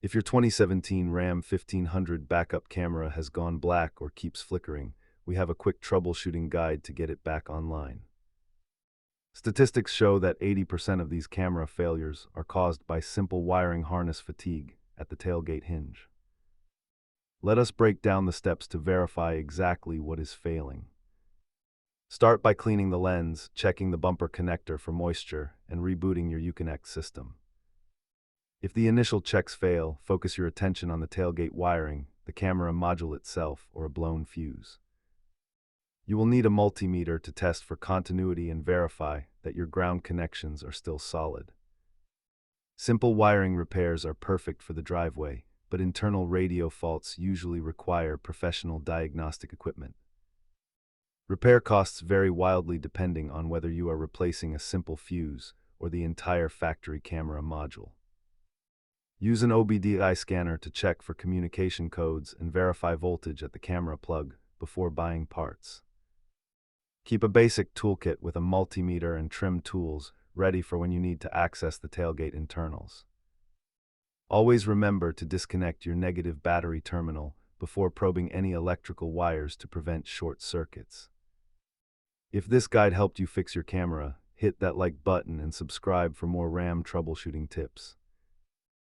If your 2017 Ram 1500 backup camera has gone black or keeps flickering, we have a quick troubleshooting guide to get it back online. Statistics show that 80% of these camera failures are caused by simple wiring harness fatigue at the tailgate hinge. Let us break down the steps to verify exactly what is failing. Start by cleaning the lens, checking the bumper connector for moisture, and rebooting your Uconnect system. If the initial checks fail, focus your attention on the tailgate wiring, the camera module itself, or a blown fuse. You will need a multimeter to test for continuity and verify that your ground connections are still solid. Simple wiring repairs are perfect for the driveway, but internal radio faults usually require professional diagnostic equipment. Repair costs vary wildly depending on whether you are replacing a simple fuse or the entire factory camera module. Use an OBD-I scanner to check for communication codes and verify voltage at the camera plug before buying parts. Keep a basic toolkit with a multimeter and trim tools ready for when you need to access the tailgate internals. Always remember to disconnect your negative battery terminal before probing any electrical wires to prevent short circuits. If this guide helped you fix your camera, hit that like button and subscribe for more RAM troubleshooting tips.